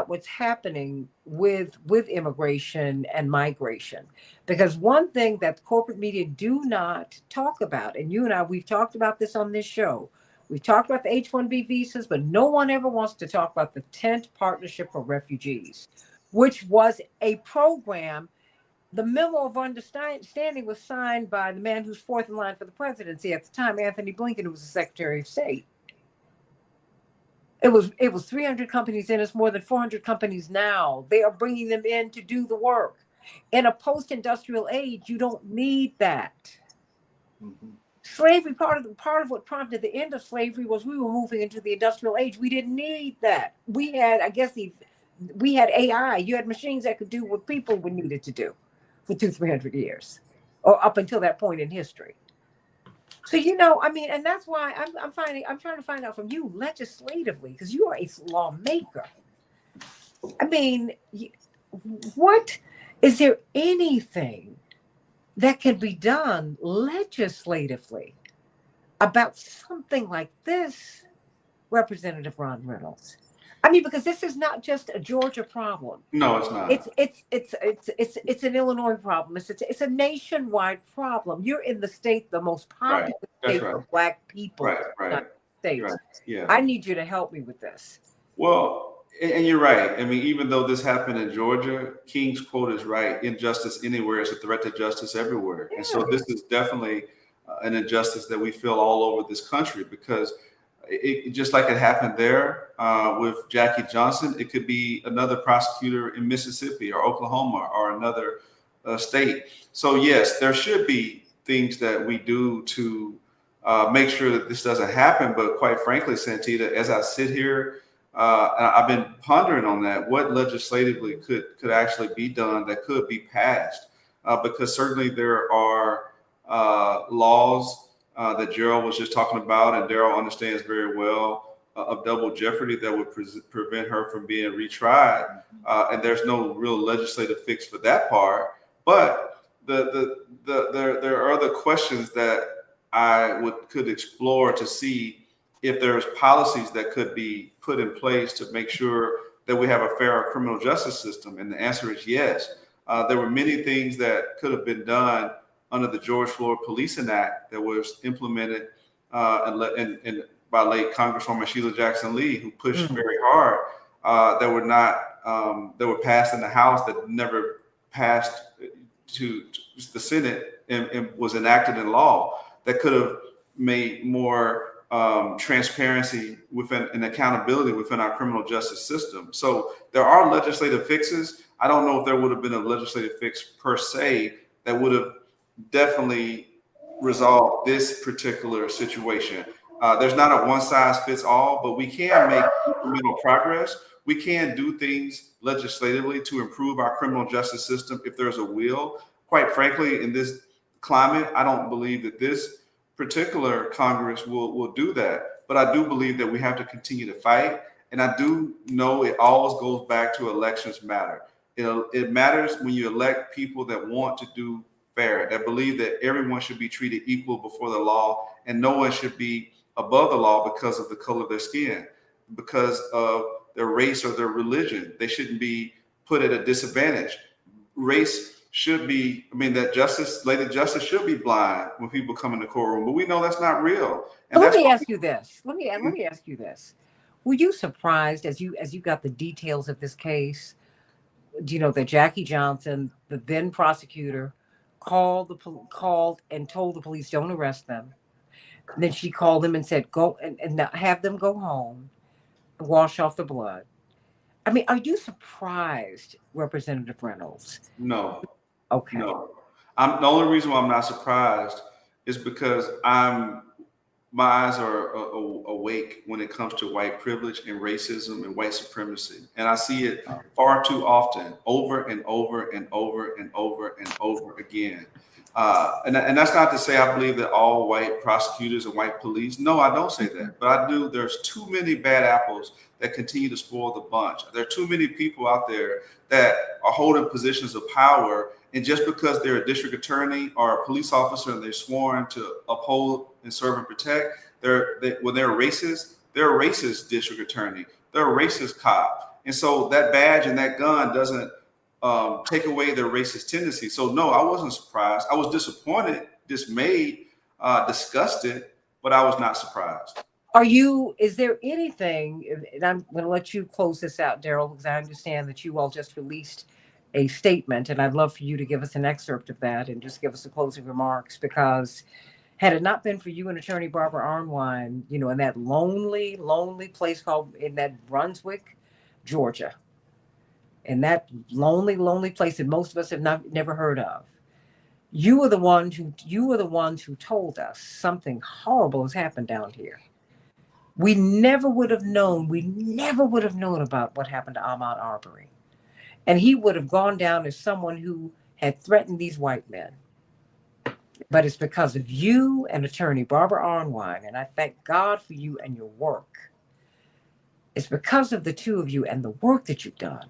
what's happening with immigration and migration. Because one thing that corporate media do not talk about, and you and I, we've talked about this on this show. We've talked about the H-1B visas, but no one ever wants to talk about the Tent Partnership for Refugees, which was a program. The memo of understanding was signed by the man who's fourth in line for the presidency at the time, Anthony Blinken, who was the Secretary of State. It was 300 companies in. It's more than 400 companies now. They are bringing them in to do the work. In a post-industrial age, you don't need that. Slavery, part of what prompted the end of slavery was we were moving into the industrial age. We didn't need that. We had, we had AI. You had machines that could do what people would needed to do for 200-300 years, or up until that point in history. So I mean, and that's why I'm trying to find out from you legislatively, because you are a lawmaker. I mean, what is there anything that can be done legislatively about something like this, Representative Ron Reynolds? I mean, because this is not just a Georgia problem. No, it's not. It's an Illinois problem. It's a nationwide problem. You're in the state, the most Right. popular That's state right. for Black people Right, in the right, United States. right. Yeah. I need you to help me with this. Well, and you're right. I mean, even though this happened in Georgia, King's quote is right: "Injustice anywhere is a threat to justice everywhere." And so Yeah. this is definitely an injustice that we feel all over this country, because it just like it happened there with Jackie Johnson, it could be another prosecutor in Mississippi or Oklahoma or another state. So yes, there should be things that we do to make sure that this doesn't happen. But quite frankly, Santita, as I sit here, I've been pondering on that. What legislatively could actually be done that could be passed? Because certainly there are laws that Gerald was just talking about, and Daryl understands very well, of double jeopardy that would prevent her from being retried. And there's no real legislative fix for that part. But there are other questions that I could explore to see if there's policies that could be put in place to make sure that we have a fair criminal justice system. And the answer is yes. There were many things that could have been done under the George Floyd Policing Act that was implemented and by late Congresswoman Sheila Jackson Lee, who pushed very hard. That were passed in the House that never passed to the Senate and was enacted in law, that could have made more transparency within and accountability within our criminal justice system. So there are legislative fixes. I don't know if there would have been a legislative fix per se that would have definitely resolved this particular situation. There's not a one size fits all, but we can make incremental progress. We can do things legislatively to improve our criminal justice system if there's a will. Quite frankly, in this climate, I don't believe that this particular Congress will do that. But I do believe that we have to continue to fight. And I do know it always goes back to elections matter. It matters when you elect people that want to do fair, that believe that everyone should be treated equal before the law and no one should be above the law because of the color of their skin, because of their race or their religion. They shouldn't be put at a disadvantage. Race should be, that Lady Justice should be blind when people come in the courtroom, but we know that's not real. And let me ask you this. Let me ask you this. Were you surprised as you got the details of this case? Do you know that Jackie Johnson, the then prosecutor, called and told the police, don't arrest them. And then she called them and said, go and have them go home and wash off the blood. I mean, are you surprised, Representative Reynolds? No. Okay. No. The only reason why I'm not surprised is because my eyes are awake when it comes to white privilege and racism and white supremacy. And I see it far too often, over and over and over and over and over again. And that's not to say I believe that all white prosecutors and white police. No, I don't say that. But I do. There's too many bad apples that continue to spoil the bunch. There are too many people out there that are holding positions of power. And just because they're a district attorney or a police officer and they're sworn to uphold and serve and protect, when they're racist, they're a racist district attorney. They're a racist cop. And so that badge and that gun doesn't take away their racist tendency. So no, I wasn't surprised. I was disappointed, dismayed, disgusted, but I was not surprised. Is there anything, and I'm going to let you close this out, Daryl, because I understand that you all just released a statement, and I'd love for you to give us an excerpt of that and just give us the closing remarks, because had it not been for you and Attorney Barbara Arnwine, in that lonely, lonely place in that Brunswick, Georgia, in that lonely, lonely place that most of us have never heard of, you were the ones who told us something horrible has happened down here. We never would have known about what happened to Ahmaud Arbery. And he would have gone down as someone who had threatened these white men. But it's because of you and attorney Barbara Arnwine, and I thank God for you and your work. It's because of the two of you and the work that you've done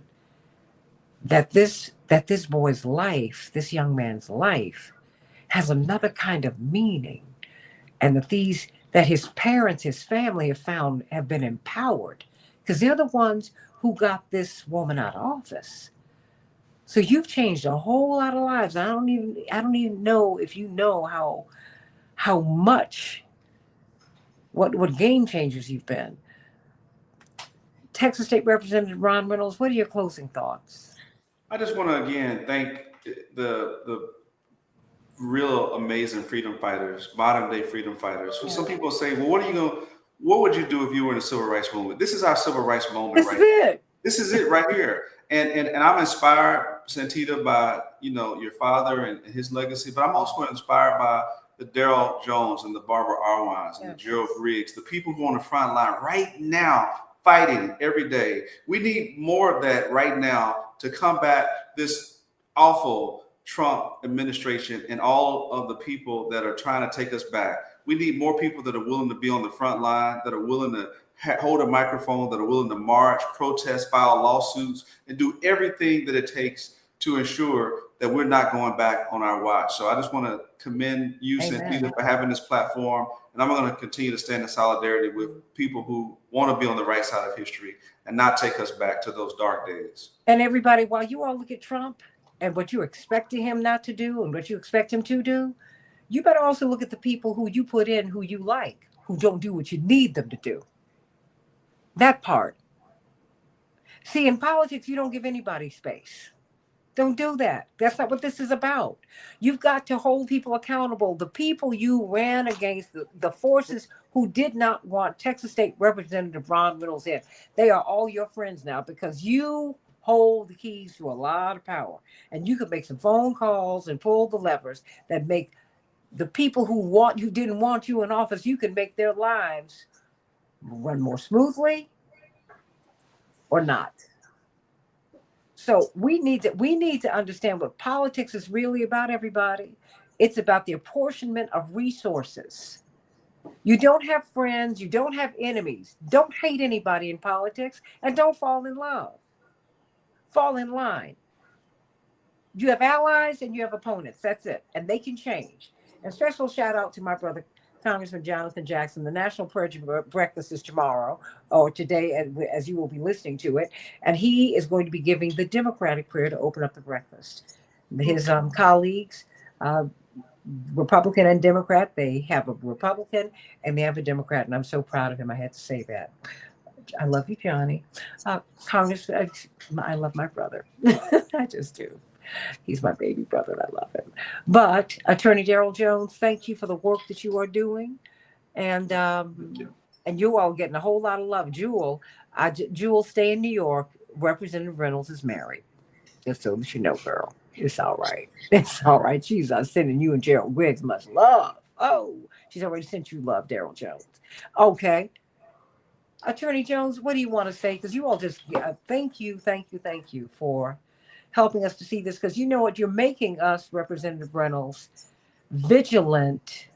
that this boy's life, this young man's life, has another kind of meaning, and that his parents, his family have been empowered because they're the ones who got this woman out of office. So you've changed a whole lot of lives. I don't even know if you know how much what game changers you've been. Texas State Representative Ron Reynolds, what are your closing thoughts? I just want to again thank the real amazing freedom fighters, modern day freedom fighters. So some people say, well, what would you do if you were in a civil rights movement? This is our civil rights moment, This right? is it. This is it right here. And I'm inspired, Santita, by your father and his legacy, but I'm also inspired by the Daryl Jones and the Barbara Arwines and the Gerald Griggs, the people who are on the front line right now fighting every day. We need more of that right now to combat this awful Trump administration and all of the people that are trying to take us back. We need more people that are willing to be on the front line, that are willing to hold a microphone, that are willing to march, protest, file lawsuits, and do everything that it takes to ensure that we're not going back on our watch. So I just want to commend you, Santita, for having this platform. And I'm going to continue to stand in solidarity with people who want to be on the right side of history and not take us back to those dark days. And everybody, while you all look at Trump and what you're expecting him not to do and what you expect him to do, you better also look at the people who you put in, who you like, who don't do what you need them to do. That part. See, in politics, you don't give anybody space. Don't do that. That's not what this is about. You've got to hold people accountable. The people you ran against, the forces who did not want Texas State Representative Ron Reynolds in, they are all your friends now because you hold the keys to a lot of power. And you can make some phone calls and pull the levers that make the people who didn't want you in office, you can make their lives run more smoothly or not. So we need to understand what politics is really about, everybody. It's about the apportionment of resources. You don't have friends, you don't have enemies. Don't hate anybody in politics, and don't fall in love. Fall in line. You have allies and you have opponents. That's it. And they can change. And special shout out to my brother, Congressman Jonathan Jackson. The National Prayer Breakfast is tomorrow or today, as you will be listening to it. And he is going to be giving the Democratic prayer to open up the breakfast. His colleagues, Republican and Democrat, they have a Republican and they have a Democrat. And I'm so proud of him. I had to say that. I love you, Johnny. Congressman, I love my brother. I just do. He's my baby brother and I love him. But Attorney Daryl Jones, thank you for the work that you are doing. And you all getting a whole lot of love. Jewel, stay in New York. Representative Reynolds is married. Just so that you know, girl. It's all right. It's all right. She's sending you and Gerald Griggs much love. Oh, she's already sent you love, Daryl Jones. Okay. Attorney Jones, what do you want to say? Because you all just thank you for helping us to see this, because you know what, you're making us, Representative Reynolds, vigilant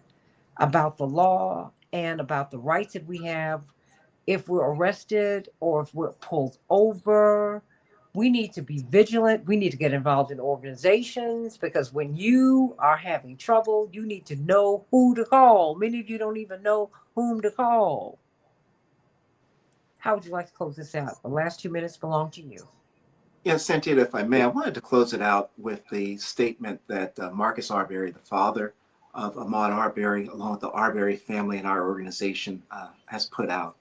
about the law and about the rights that we have. If we're arrested or if we're pulled over, we need to be vigilant. We need to get involved in organizations, because when you are having trouble, you need to know who to call. Many of you don't even know whom to call. How would you like to close this out? The last 2 minutes belong to you. Yes, Santita, if I may, I wanted to close it out with the statement that Marcus Arbery, the father of Ahmaud Arbery, along with the Arbery family and our organization, has put out.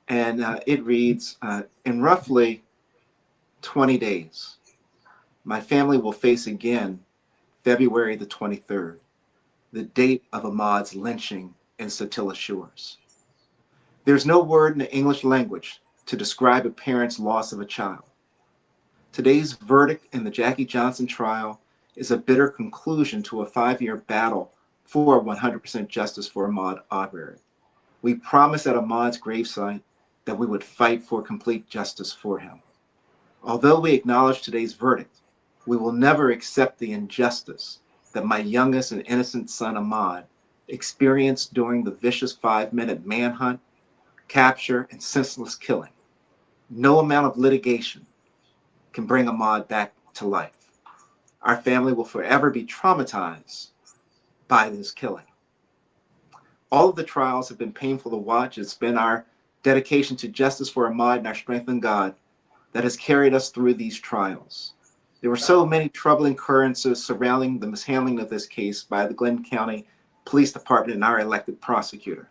And it reads, in roughly 20 days, my family will face again February the 23rd, the date of Ahmaud's lynching in Satilla Shores. There's no word in the English language to describe a parent's loss of a child. Today's verdict in the Jackie Johnson trial is a bitter conclusion to a 5-year battle for 100% justice for Ahmaud Arbery. We promised at Ahmaud's gravesite that we would fight for complete justice for him. Although we acknowledge today's verdict, we will never accept the injustice that my youngest and innocent son, Ahmad, experienced during the vicious 5-minute manhunt, capture, and senseless killing. No amount of litigation can bring Ahmad back to life. Our family will forever be traumatized by this killing. All of the trials have been painful to watch. It's been our dedication to justice for Ahmad and our strength in God that has carried us through these trials. There were so many troubling occurrences surrounding the mishandling of this case by the Glenn County Police Department and our elected prosecutor.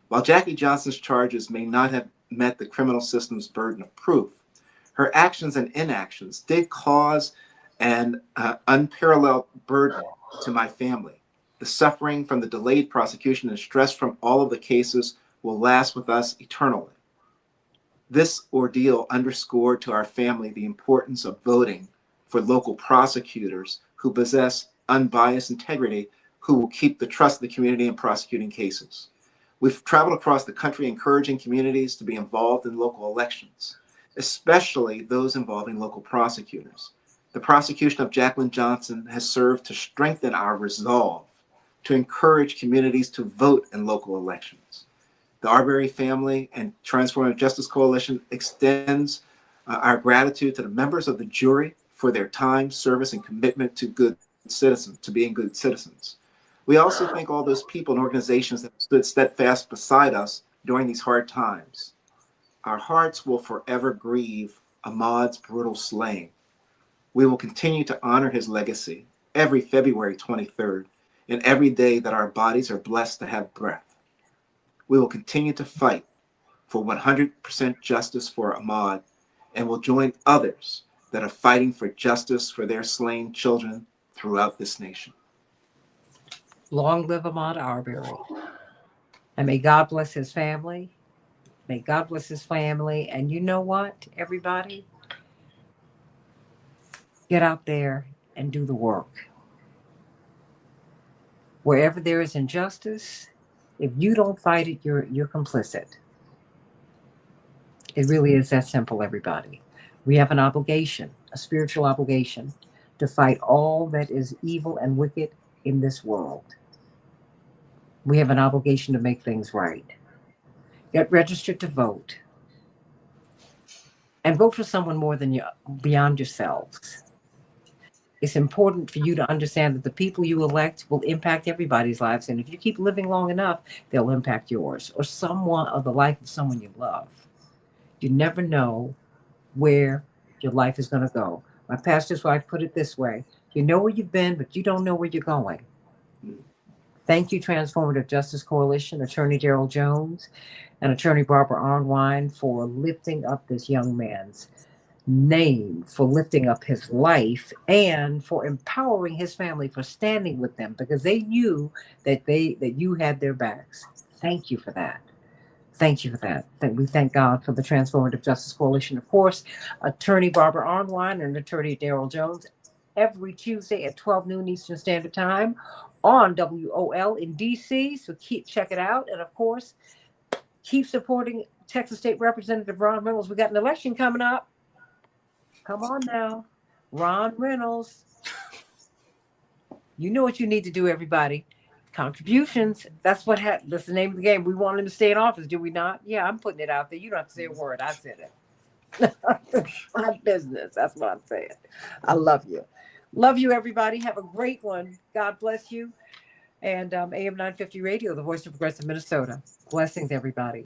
While Jackie Johnson's charges may not have met the criminal system's burden of proof, her actions and inactions did cause an unparalleled burden to my family. The suffering from the delayed prosecution and stress from all of the cases will last with us eternally. This ordeal underscored to our family the importance of voting for local prosecutors who possess unbiased integrity, who will keep the trust of the community in prosecuting cases. We've traveled across the country encouraging communities to be involved in local elections, especially those involving local prosecutors. The prosecution of Jacqueline Johnson has served to strengthen our resolve to encourage communities to vote in local elections. The Arbery family and Transformative Justice Coalition extends our gratitude to the members of the jury for their time, service, and commitment to being good citizens. We also thank all those people and organizations that stood steadfast beside us during these hard times. Our hearts will forever grieve Ahmaud's brutal slaying. We will continue to honor his legacy every February 23rd and every day that our bodies are blessed to have breath. We will continue to fight for 100% justice for Ahmaud and will join others that are fighting for justice for their slain children throughout this nation. Long live Ahmaud Arbery. And may God bless his family. May God bless his family. And you know what, everybody? Get out there and do the work. Wherever there is injustice, if you don't fight it, you're complicit. It really is that simple, everybody. We have an obligation, a spiritual obligation, to fight all that is evil and wicked in this world. We have an obligation to make things right. Get registered to vote. And vote for someone more than you, beyond yourselves. It's important for you to understand that the people you elect will impact everybody's lives. And if you keep living long enough, they'll impact yours or someone or the life of someone you love. You never know where your life is going to go. My pastor's wife put it this way: you know where you've been, but you don't know where you're going. Thank you, Transformative Justice Coalition, Attorney Daryl Jones, and Attorney Barbara Arnwine, for lifting up this young man's name, for lifting up his life, and for empowering his family, for standing with them, because they knew that you had their backs. Thank you for that. Thank you for that. We thank God for the Transformative Justice Coalition. Of course, Attorney Barbara Arnwine and Attorney Daryl Jones, every Tuesday at 12 noon Eastern Standard Time on WOL in DC. So check it out. And of course, keep supporting Texas State Representative Ron Reynolds. We got an election coming up. Come on now, Ron Reynolds. You know what you need to do, everybody. Contributions. That's that's the name of the game. We want him to stay in office, do we not? Yeah, I'm putting it out there. You don't have to say a word. I said it. It's my business. That's what I'm saying. I love you. Love you, everybody. Have a great one. God bless you. And AM 950 Radio, the voice of progressive Minnesota. Blessings, everybody.